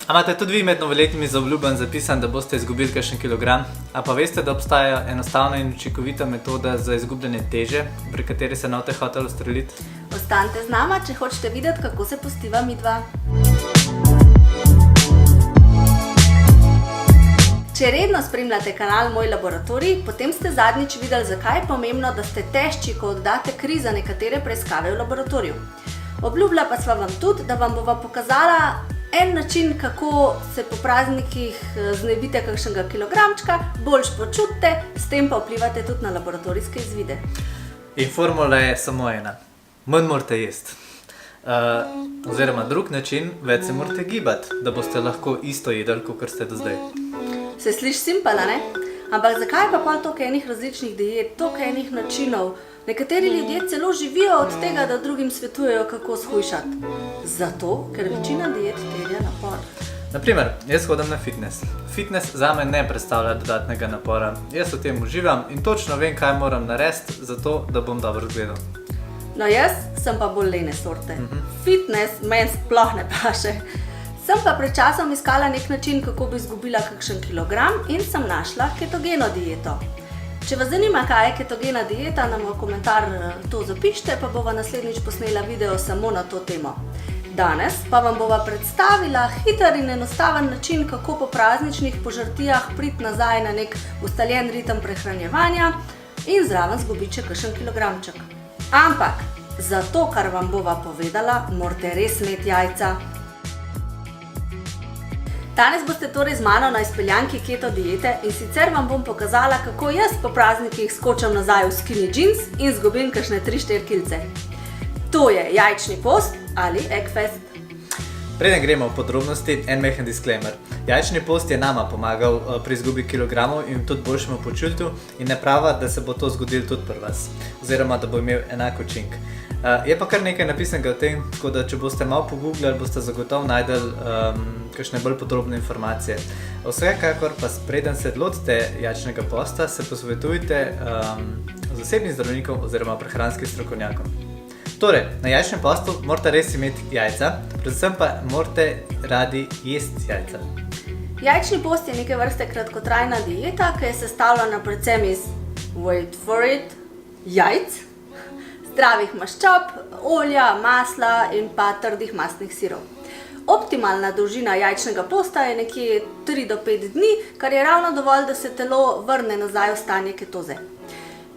A imate tudi vi med novoletnimi zaobljuben zapisan, da boste izgubili kakšen kilogram? A pa veste, da obstaja enostavna in učinkovita metoda za izgubljanje teže, pri kateri se ne boste hoteli ustreliti? Ostanite z nama, če hočete videti, kako se postiva midva. Če redno spremljate kanal Moj laboratorij, potem ste zadnjič videli, zakaj je pomembno, da ste tešči, ko oddate kri za nekatere preiskave v laboratoriju. Obljubila pa sva vam tudi, da vam bova pokazala en način, kako se po praznikih znebite kakšnega kilogramčka, boljš počutite, s tem pa vplivate tudi na laboratorijske izvide. In formula je samo ena. Manj morate jesti. Oziroma drug način, več se morate gibati, da boste lahko isto jedli, kot ste do zdaj. Se sliši simpel, a ne? Ampak zakaj pa pol toliko enih različnih diet, toliko enih načinov? Nekateri ljudje celo živijo od tega, da drugim svetujejo, kako shujšati. Zato, ker večina diet terja napor. Naprimer, jaz hodim na fitness. Fitness zame ne predstavlja dodatnega napora. Jaz v tem uživam in točno vem, kaj moram narediti, zato da bom dobro izgledal. No, jaz sem pa bolj lene sorte. Fitness meni sploh ne paše. Sem pa pred časom iskala nek način, kako bi izgubila kakšen kilogram in sem našla ketogeno dieto. Če vas zanima, kaj je ketogena dieta, nam v komentar to zapišite, pa bova naslednjič posnela video samo na to temo. Danes pa vam bova predstavila hiter in enostaven način, kako po prazničnih požrtijah priti nazaj na nek ustaljen ritem prehranjevanja in zraven zgubiti še kakšen kilogramček. Ampak za to, kar vam bova povedala, morate res imeti jajca. Danes boste torej z mano na izpeljanki keto diete in sicer vam bom pokazala, kako jaz po praznikih skočam nazaj v skinny jeans in zgubim kakšne 3-4 kilce. To je jajčni post ali egg fast. Preden gremo v podrobnosti, en majhen disclaimer. Jajčni post je nama pomagal pri izgubi kilogramov in tudi boljšemu počutju in ne prava, da se bo to zgodilo tudi pri vas, oziroma da bo imel enak učink. Je pa kar nekaj napisanega o tem, tako da če boste malo pogooglali, boste zagotovo najdeli kakšne bolj podrobne informacije. Vsekakor pa preden se lotite jajčnega posta, se posvetujte z osebnim zdravnikom oziroma prehranskim strokovnjakom. Torej, na jajčnem postu morate res imeti jajca, predvsem pa morate radi jesti jajca. Jajčni post je neke vrste kratkotrajna dieta, ki je sestavljena predvsem iz, wait for it, jajc, zdravih maščob, olja, masla in pa trdih mastnih sirov. Optimalna dolžina jajčnega posta je nekje 3 do 5 dni, kar je ravno dovolj, da se telo vrne nazaj v stanje ketoze.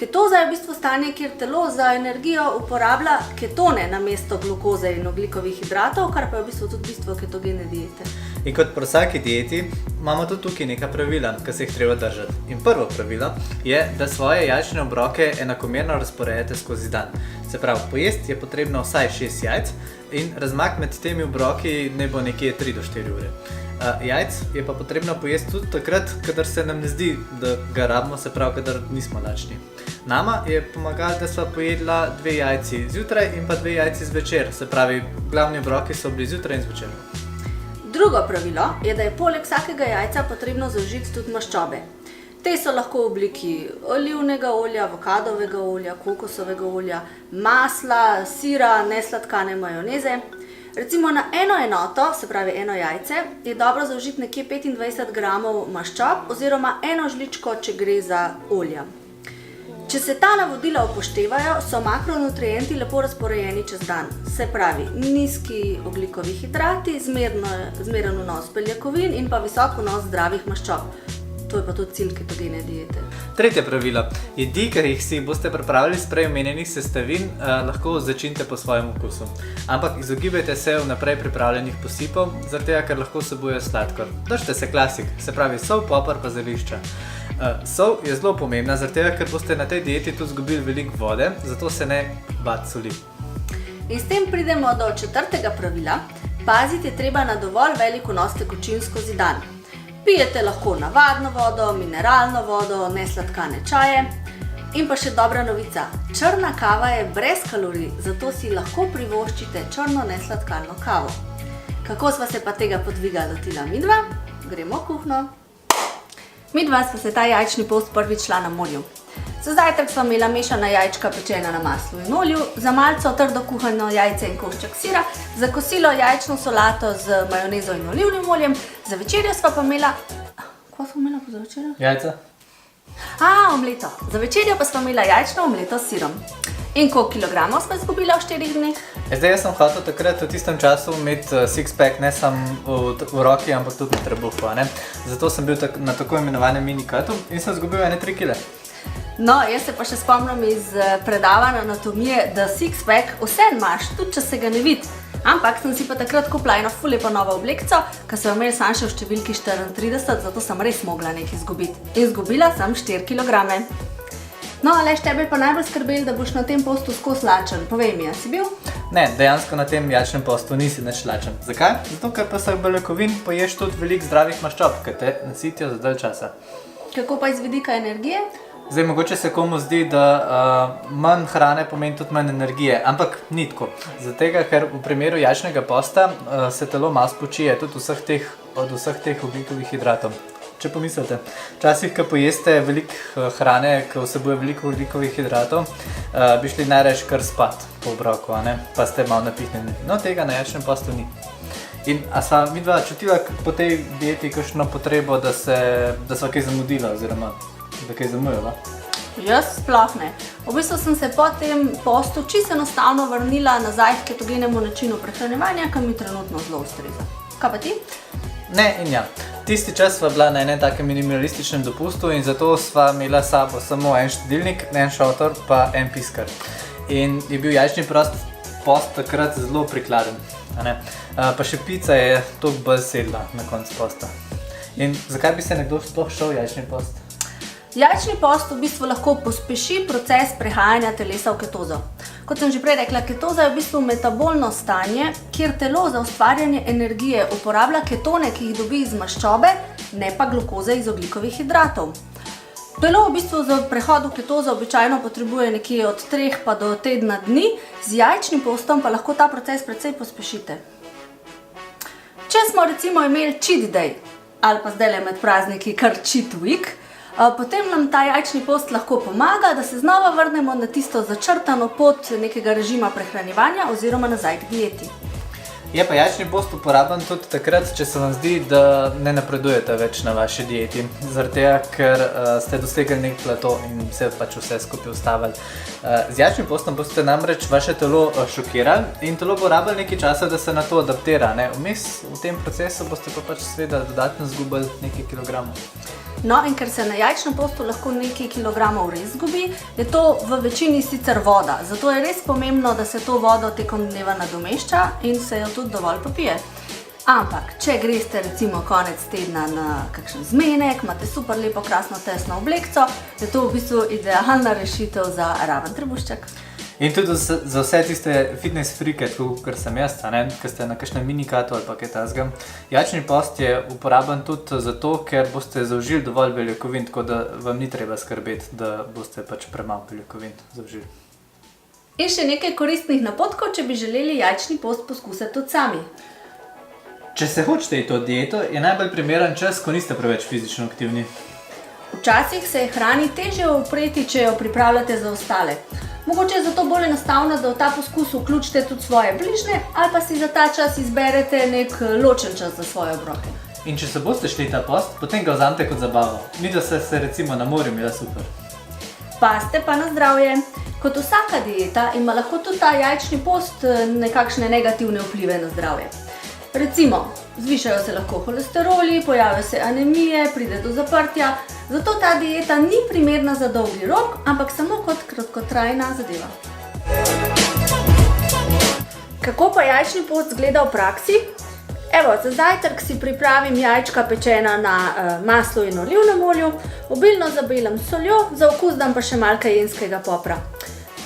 Ketoza je v bistvu stanje, kjer telo za energijo uporablja ketone namesto glukoze in ogljikovih hidratov, kar pa je v bistvu tudi bistvo ketogene diete. In kot pri vsaki dieti imamo tudi tukaj neka pravila, ki se jih treba držati. In prvo pravilo je, da svoje jajčne obroke enakomerno razporedite skozi dan. Se pravi, pojesti je potrebno vsaj 6 jajc in razmak med temi obroki naj bo nekje 3 do 4 ure. Jajc je pa potrebno pojesti tudi takrat, kadar se nam ne zdi, da ga rabimo, se pravi, kadar nismo lačni. Nama je pomagalo, da sva pojedla 2 jajci zjutraj in pa 2 jajci zvečer, se pravi, glavni obroki so bili zjutraj in zvečer. Drugo pravilo je, da je poleg vsakega jajca potrebno zaužiti tudi maščobe. Te so lahko v obliki olivnega olja, avokadovega olja, kokosovega olja, masla, sira, nesladkane majoneze. Recimo na eno enoto, se pravi eno jajce, je dobro zaužiti nekje 25 gramov maščob oziroma eno žličko, če gre za olja. Če se ta navodila upoštevajo, so makronutrienti lepo razporejeni čez dan. Se pravi, nizki ogljikovi hidrati, zmeren vnos beljakovin in pa visok vnos zdravih maščob. To je pa tudi cilj ketogene diete. Tretje pravilo. Jedi, ker jih si boste pripravili s prej omenjenih sestavin, lahko začinite po svojem okusu. Ampak izogibajte se vnaprej pripravljenih posipov, zaradi tega, ker lahko vsebujejo sladkor. Držite se klasik, se pravi sol, poper pa zelišča. Sol je zelo pomembna, zaradi tega, ker boste na tej dieti tudi izgubili veliko vode, zato se ne bati soli. In s tem pridemo do 4. pravila. Pazite treba na dovolj velik vnos tekočin skozi dan. Pijete lahko navadno vodo, mineralno vodo, nesladkane čaje. In pa še dobra novica. Črna kava je brez kalorij, zato si lahko privoščite črno nesladkano kavo. Kako sva se pa tega podviga lotila midva? Gremo v kuhno. Midva sva se ta jajčni post prvič šla na morju. Za zajtrk sva imela mešana jajčka pečena na maslu in olju, za malco trdo kuhano jajce in košček sira, za kosilo jajčno solato z majonezo in olivnim oljem, za večerjo sva pa imela... Kaj sva imela pa za večerjo? Jajca? Omleto. Za večerjo pa sva imela jajčno omleto s sirom. In koliko kilogramov sva izgubila v 4 dneh? Zdaj jaz sem hotel takrat v tistem času imeti six-pack ne samo v roki, ampak tudi na trebuhu, ne? Zato sem bil na tako imenovanem mini-cutu in sem izgubil 3 kg. No, jaz se pa še spomnim iz predavanja anatomije, da six-pack vse imaš, tudi če se ga ne vidi. Ampak sem si pa takrat kupila eno ful lepo novo oblekco, ki so jo imeli samo še v številki 34, zato sem res mogla nekaj izgubiti. Izgubila sem 4 kg. No, Aleš, tebe je pa najbolj skrbelo, da boš na tem postu skozi lačen. Povej mi, si bil? Ne, dejansko na tem jajčnem postu nisi nič lačen. Zakaj? Zato, ker pa vseh beljakovin poješ tudi veliko zdravih maščob, ki te nasitijo za dalj časa. Kako pa iz vidika energije? Zdaj, mogoče se komu zdi, da manj hrane pomeni tudi manj energije, ampak ni tako. Zato, ker v primeru jajčnega posta se telo malo spočije tudi od vseh teh ogljikovih hidratov. Če pomislite, včasih, ko pojeste veliko hrane, ki vsebuje veliko ogljikovih hidratov, bi šli najraje kar spat po obroku, pa ste malo napihnjeni. No, tega na jajčnem postu ni. In a sva midva čutila po tej dieti kakšno potrebo, da sva kaj zamudila oziroma da kaj zamujala? Jaz sploh ne. V bistvu sem se po tem postu čisto enostavno vrnila nazaj k ketogenemu načinu prehranjevanja, ki mi trenutno zelo ustreza. Kaj pa ti? Ne in ja. Tisti čas sva bila na enem takem minimalističnem dopustu in zato sva imela s sabo samo en štedilnik, en šotor pa en piskar. In je bil jajčni post takrat zelo prikladen. Pa še pica je toliko bolj sedla na koncu posta. In zakaj bi se nekdo sploh šel jajčni post? Jajčni post v bistvu lahko pospeši proces prehajanja telesa v ketozo. Kot sem že prej rekla, ketoza je v bistvu metabolno stanje, kjer telo za ustvarjanje energije uporablja ketone, ki jih dobi iz maščobe, ne pa glukoze iz ogljikovih hidratov. Telo v bistvu za prehod v ketozo običajno potrebuje nekje od 3 pa do tedna dni, z jajčnim postom pa lahko ta proces precej pospešite. Če smo recimo imeli cheat day, ali pa zdajle med prazniki kar cheat week, potem nam ta jajčni post lahko pomaga, da se znova vrnemo na tisto začrtano pot nekega režima prehranjevanja oziroma nazaj k dieti. Je pa jajčni post uporaben tudi takrat, če se vam zdi, da ne napredujete več na vaši dieti. Zaradi tega, ker ste dosegli nek plato in se pač vse skupaj ustavili. Z jajčnim postom boste namreč vaše telo šokirali in telo bo rabilo nekaj časa, da se na to adaptira. Vmes v tem procesu boste pa pač seveda dodatno izgubili nekaj kilogramov. No, in ker se na jajčnem postu lahko nekaj kilogramov res zgubi, je to v večini sicer voda. Zato je res pomembno, da se to vodo tekom dneva nadomešča in se jo tudi dovolj popije. Ampak, če greste recimo konec tedna na kakšen zmenek, imate super lepo, krasno, tesno oblekco, je to v bistvu idealna rešitev za raven trebušček. In tudi za vse tiste fitness freake, kot sem jaz, ki ste na kakšnem mini-cutu ali pa kaj takega. Jajčni post je uporaben tudi zato, ker boste zaužili dovolj beljakovin, tako da vam ni treba skrbeti, da boste pač premalo beljakovin zaužili. In še nekaj koristnih napotkov, če bi želeli jajčni post poskusiti tudi sami. Če se hočete iti to dieto, je najbolj primeren čas, ko niste preveč fizično aktivni. Včasih se je hrani težje upreti, če jo pripravljate za ostale. Mogoče je zato bolj enostavno, da v ta poskus vključite tudi svoje bližnje ali pa si za ta čas izberete nek ločen čas za svoje obroke. In če se boste šli ta post, potem ga vzamete kot zabavo. Ni, da se recimo na morju imela super. Pazite pa na zdravje. Kot vsaka dieta ima lahko tudi ta jajčni post nekakšne negativne vplive na zdravje. Recimo, zvišajo se lahko holesteroli, pojavijo se anemije, pride do zaprtja, zato ta dieta ni primerna za dolgi rok, ampak samo kot kratkotrajna zadeva. Kako pa jajčni post izgleda v praksi? Evo, za zajtrk si pripravim jajčka pečena na maslu in olivnem olju, obilno zabelim s soljo, za okus dam pa še malo kajenskega popra.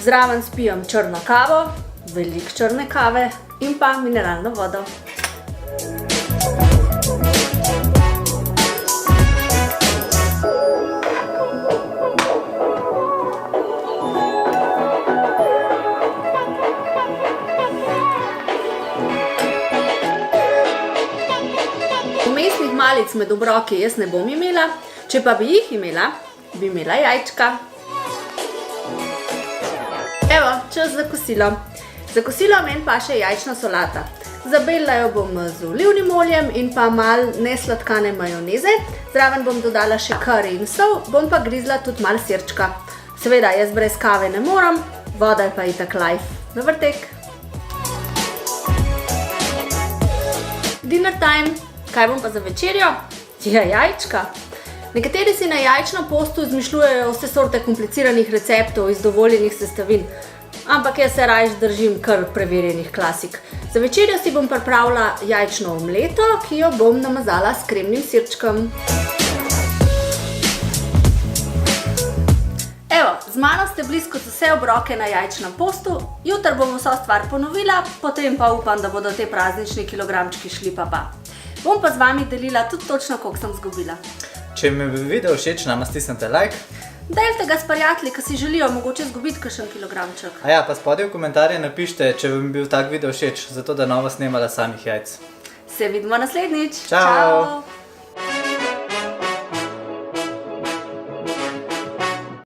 Zraven spijem črno kavo, veliko črne kave in pa mineralno vodo. Vmesnih malic med obroki jaz ne bom imela, če pa bi jih imela, bi imela jajčka. Evo, čas za kosilo. Za kosilo meni paše jajčna solata. Zabelila jo bom z olivnim oljem in pa malo nesladkane majoneze. Zraven bom dodala še kari in sol, bom pa grizla tudi malo sirčka. Seveda, jaz brez kave ne moram, voda je pa itak life. Na vrtek! Dinner time. Kaj bom pa za večerjo? Ja, jajčka. Nekateri si na jajčno postu izmišljujejo vse sorte kompliciranih receptov iz dovoljenih sestavin. Ampak jaz se rajš držim kar preverjenih klasik. Za večerjo si bom pripravila jajčno omleto, ki jo bom namazala s kremnim sirčkom. Evo, z mano ste blisko vse obroke na jajčnem postu. Jutri bom vso stvar ponovila, potem pa upam, da bodo te praznični kilogramčki šli pa. Bom pa z vami delila tudi točno, koliko sem zgubila. Če mi bi video všeč, nama stisnite like. Delite ga s prijatelji, ki si želijo mogoče zgubiti kakšen kilogramček. A ja, pa spodaj v komentarje napište, če bi mi bil tak video všeč, zato da novo snemala samih jajc. Se vidimo naslednjič. Čau!